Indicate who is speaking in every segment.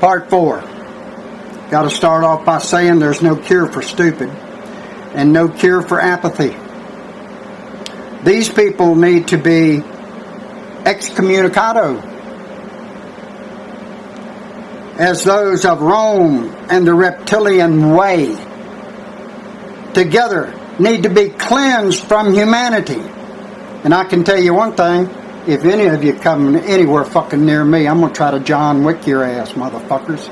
Speaker 1: Part 4. Got to start off by saying there's no cure for stupid and no cure for apathy. These people need to be excommunicado as those of Rome and the reptilian way. Together need to be cleansed from humanity. And I can tell you one thing, if any of you come anywhere fucking near me, I'm going to try to John Wick your ass, motherfuckers.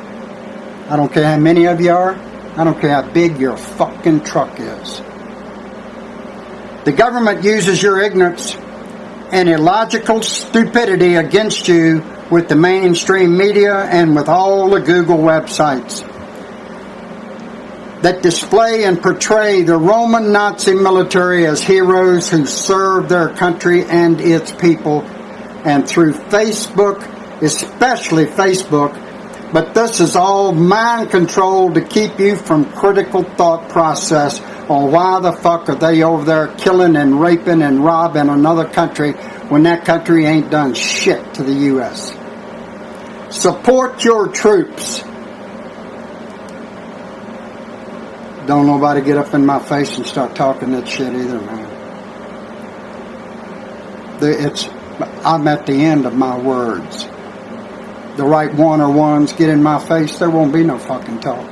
Speaker 1: I don't care how many of you are. I don't care how big your fucking truck is. The government uses your ignorance and illogical stupidity against you with the mainstream media and with all the Google websites that display and portray the Roman Nazi military as heroes who serve their country and its people, and through Facebook, especially Facebook, but this is all mind control to keep you from critical thought process on why the fuck are they over there killing and raping and robbing another country when that country ain't done shit to the U.S. Support your troops. Don't nobody get up in my face and start talking that shit either, man. I'm at the end of my words. The right one-or-ones get in my face, there won't be no fucking talk.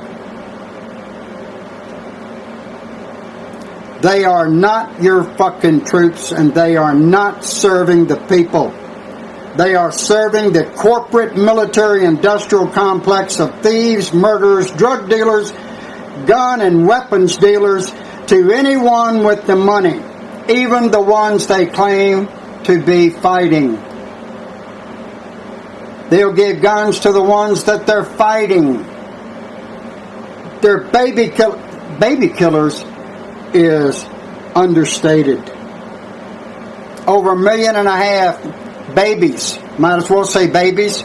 Speaker 1: They are not your fucking troops, and they are not serving the people. They are serving the corporate military-industrial complex of thieves, murderers, drug dealers, gun and weapons dealers, to anyone with the money, even the ones they claim to be fighting. They'll give guns to the ones that they're fighting. They're baby killers is understated. Over 1.5 million babies, might as well say babies.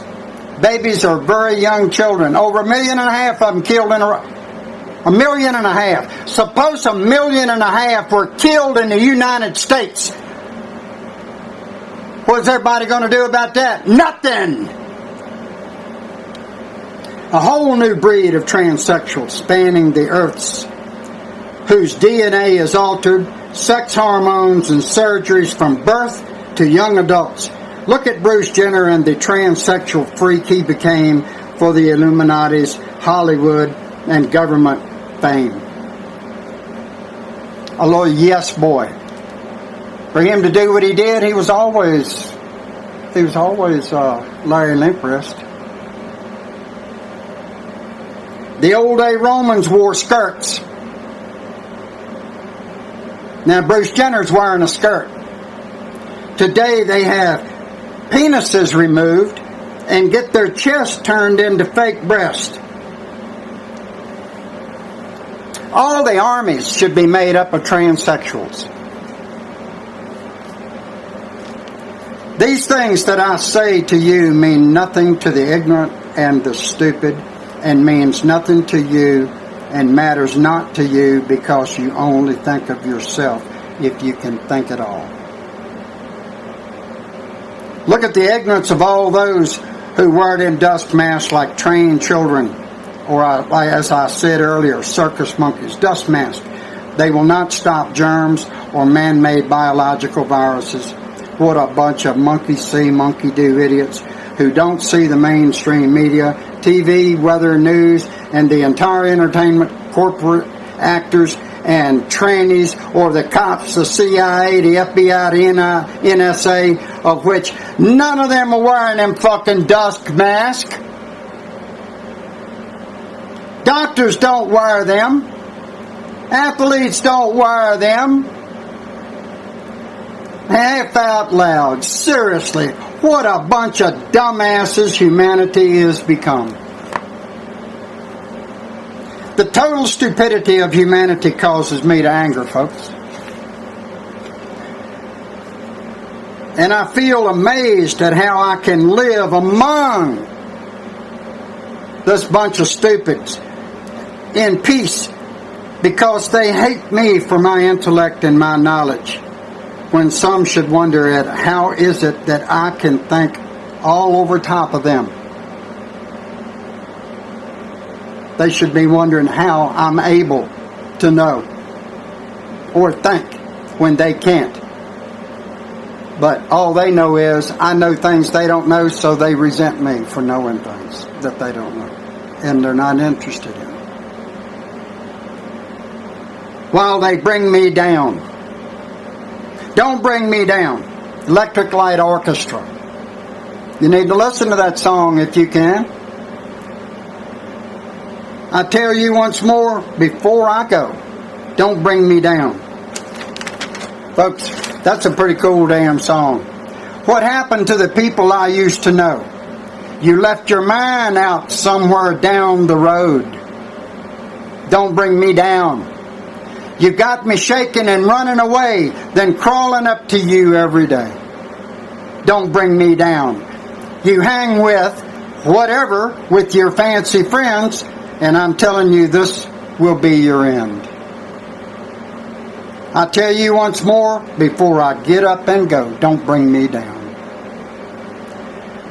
Speaker 1: Babies are very young children. Over 1.5 million of them killed in a 1.5 million. Suppose 1.5 million were killed in the United States. What's everybody going to do about that? Nothing. A whole new breed of transsexuals spanning the earth's, whose DNA is altered, sex hormones and surgeries from birth to young adults. Look at Bruce Jenner and the transsexual freak he became for the Illuminati's Hollywood and government fame. A little yes boy. For him to do what he did, he was always Larry Limprest. The old day Romans wore skirts. Now Bruce Jenner's wearing a skirt. Today they have penises removed and get their chest turned into fake breast. All the armies should be made up of transsexuals. These things that I say to you mean nothing to the ignorant and the stupid, and means nothing to you and matters not to you because you only think of yourself, if you can think at all. Look at the ignorance of all those who wear it in dust masks like trained children, or as I said earlier, circus monkeys, dust masks. They will not stop germs or man-made biological viruses. What a bunch of monkey see, monkey do idiots who don't see the mainstream media, TV, weather, news, and the entire entertainment, corporate actors and trannies, or the cops, the CIA, the FBI, the NSA, of which none of them are wearing them fucking dust masks. Doctors don't wear them. Athletes don't wear them. Laugh out loud. Seriously, what a bunch of dumbasses humanity has become. The total stupidity of humanity causes me to anger, folks. And I feel amazed at how I can live among this bunch of stupids in peace, because they hate me for my intellect and my knowledge, when some should wonder at how is it that I can think all over top of them. They should be wondering how I'm able to know or think when they can't. But all they know is I know things they don't know, so they resent me for knowing things that they don't know. And they're not interested in. While they bring me down. Don't bring me down. Electric Light Orchestra. You need to listen to that song if you can. I tell you once more before I go, don't bring me down. Folks, that's a pretty cool damn song. What happened to the people I used to know? You left your mind out somewhere down the road. Don't bring me down. You got me shaking and running away, then crawling up to you every day. Don't bring me down. You hang with whatever with your fancy friends, and I'm telling you this will be your end. I tell you once more before I get up and go, don't bring me down.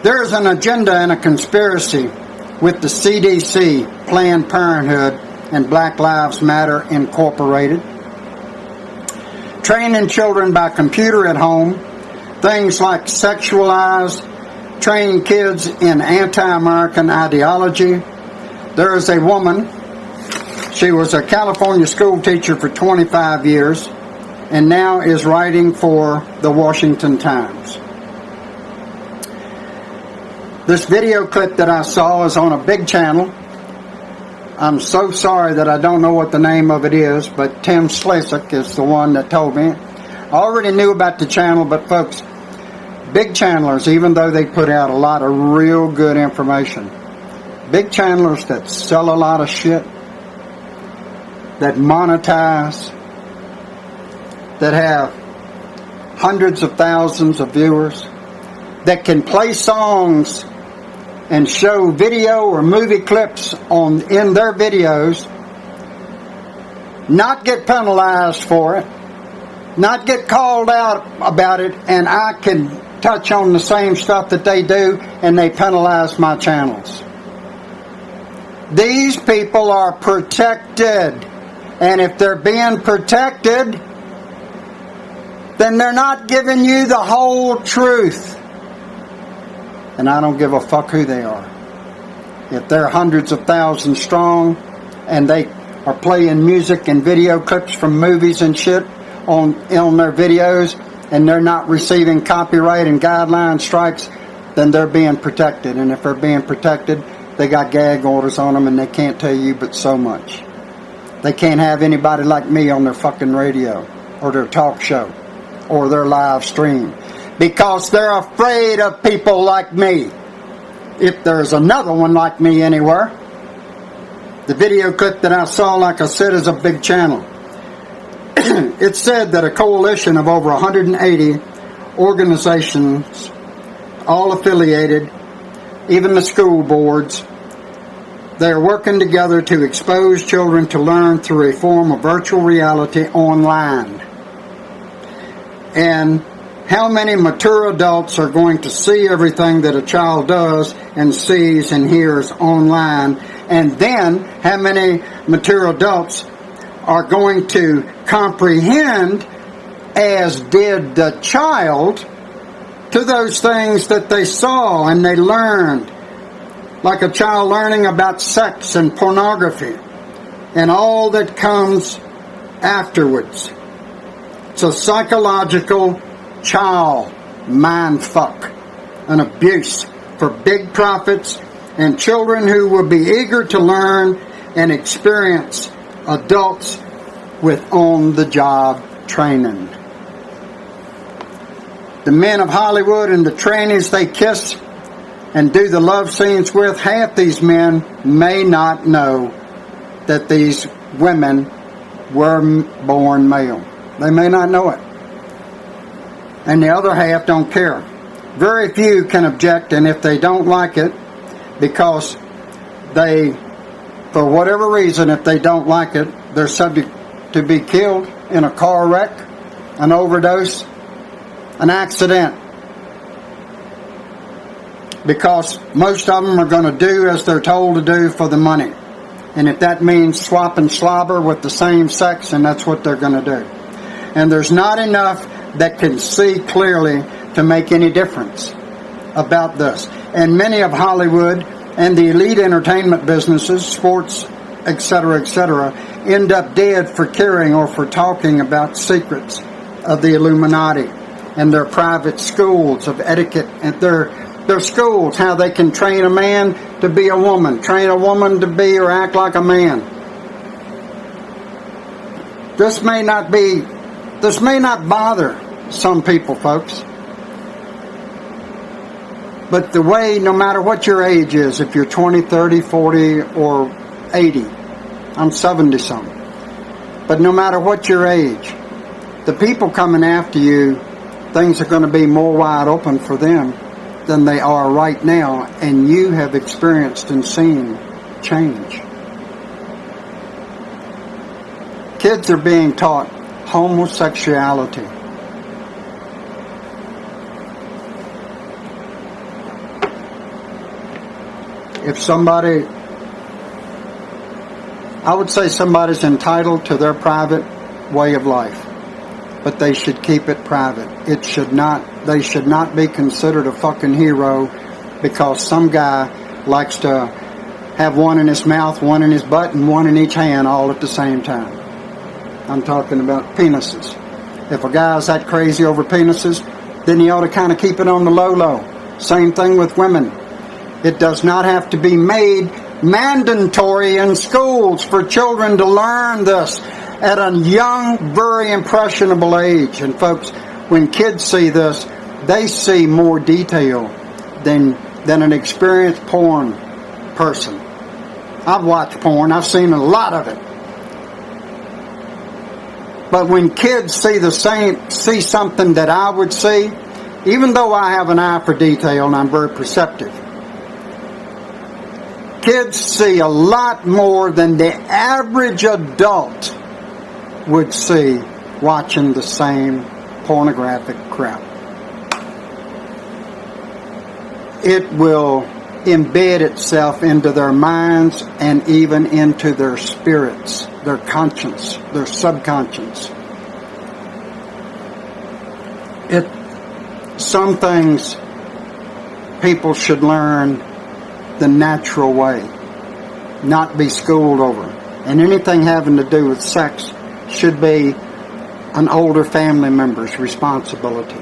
Speaker 1: There's an agenda and a conspiracy with the CDC, Planned Parenthood, and Black Lives Matter Incorporated. Training children by computer at home, things like sexualized, training kids in anti-American ideology. There is a woman, she was a California school teacher for 25 years, and now is writing for the Washington Times. This video clip that I saw is on a big channel. I'm so sorry that I don't know what the name of it is, but Tim Slasick is the one that told me. I already knew about the channel, but folks, big channelers, even though they put out a lot of real good information, big channelers that sell a lot of shit, that monetize, that have hundreds of thousands of viewers, that can play songs and show video or movie clips in their videos, not get penalized for it, not get called out about it, and I can touch on the same stuff that they do, and they penalize my channels. These people are protected, and if they're being protected, then they're not giving you the whole truth. And I don't give a fuck who they are. If they're hundreds of thousands strong and they are playing music and video clips from movies and shit on their videos, and they're not receiving copyright and guideline strikes, then they're being protected. And if they're being protected, they got gag orders on them, and they can't tell you but so much. They can't have anybody like me on their fucking radio or their talk show or their live stream, because they're afraid of people like me. If there's another one like me anywhere. The video clip that I saw, like I said, is a big channel. It said that a coalition of over 180 organizations, all affiliated, even the school boards, they're working together to expose children to learn through a form of virtual reality online. And how many mature adults are going to see everything that a child does and sees and hears online? And then how many mature adults are going to comprehend, as did the child, to those things that they saw and they learned? Like a child learning about sex and pornography and all that comes afterwards. It's a psychological child mind fuck, an abuse for big profits and children who will be eager to learn and experience adults with on-the-job training. The men of Hollywood and the trannies they kiss and do the love scenes with, half these men may not know that these women were born male. They may not know it. And the other half don't care. Very few can object, and if they don't like it, because they, for whatever reason, if they don't like it, they're subject to be killed in a car wreck, an overdose, an accident. Because most of them are going to do as they're told to do for the money. And if that means swapping slobber with the same sex, then that's what they're going to do. And there's not enough that can see clearly to make any difference about this. And many of Hollywood and the elite entertainment businesses, sports, etc., end up dead for caring or for talking about secrets of the Illuminati and their private schools of etiquette and their schools, how they can train a man to be a woman, train a woman to be or act like a man. This may not bother some people, folks. But the way, no matter what your age is, if you're 20, 30, 40, or 80, I'm 70-something. But no matter what your age, the people coming after you, things are going to be more wide open for them than they are right now, and you have experienced and seen change. Kids are being taught homosexuality. If somebody, I would say somebody's entitled to their private way of life, but they should keep it private. They should not be considered a fucking hero because some guy likes to have one in his mouth, one in his butt, and one in each hand all at the same time. I'm talking about penises. If a guy's that crazy over penises, then he ought to kind of keep it on the low. Same thing with women. It does not have to be made mandatory in schools for children to learn this at a young, very impressionable age. And folks, when kids see this, they see more detail than an experienced porn person. I've watched porn. I've seen a lot of it. But when kids see something that I would see, even though I have an eye for detail and I'm very perceptive, kids see a lot more than the average adult would see watching the same pornographic crap. It will embed itself into their minds and even into their spirits, their conscience, their subconscious. Some things people should learn the natural way, not be schooled over. And anything having to do with sex should be an older family member's responsibility.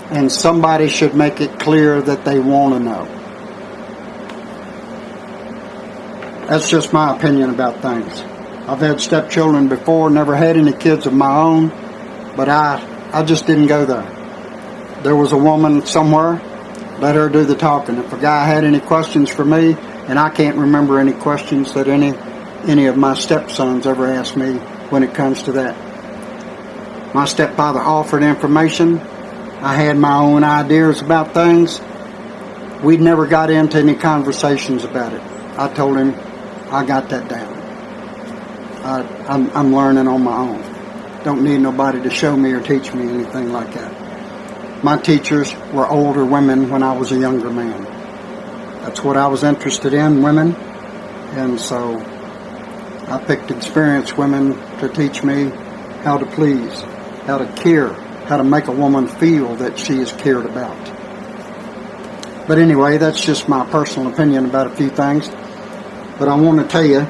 Speaker 1: And somebody should make it clear that they want to know. That's just my opinion about things. I've had stepchildren before, never had any kids of my own, but I just didn't go there. There was a woman somewhere, let her do the talking. If a guy had any questions for me, and I can't remember any questions that any of my stepsons ever asked me when it comes to that. My stepfather offered information. I had my own ideas about things. We never got into any conversations about it. I told him I got that down. I'm learning on my own. Don't need nobody to show me or teach me anything like that. My teachers were older women when I was a younger man. That's what I was interested in, women. And so I picked experienced women to teach me how to please, how to care, how to make a woman feel that she is cared about. But anyway, that's just my personal opinion about a few things. But I want to tell you,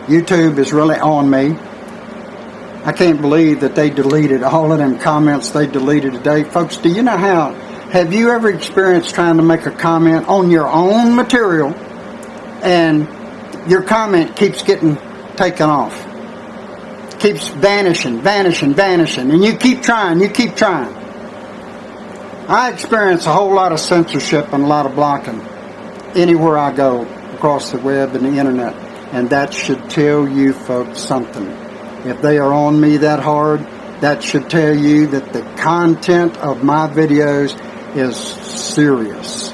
Speaker 1: YouTube is really on me. I can't believe that they deleted all of them comments they deleted today. Folks, do you know how? Have you ever experienced trying to make a comment on your own material and your comment keeps getting taken off? Keeps vanishing, and you keep trying. I experience a whole lot of censorship and a lot of blocking anywhere I go across the web and the internet, and that should tell you folks something. If they are on me that hard, that should tell you that the content of my videos is serious.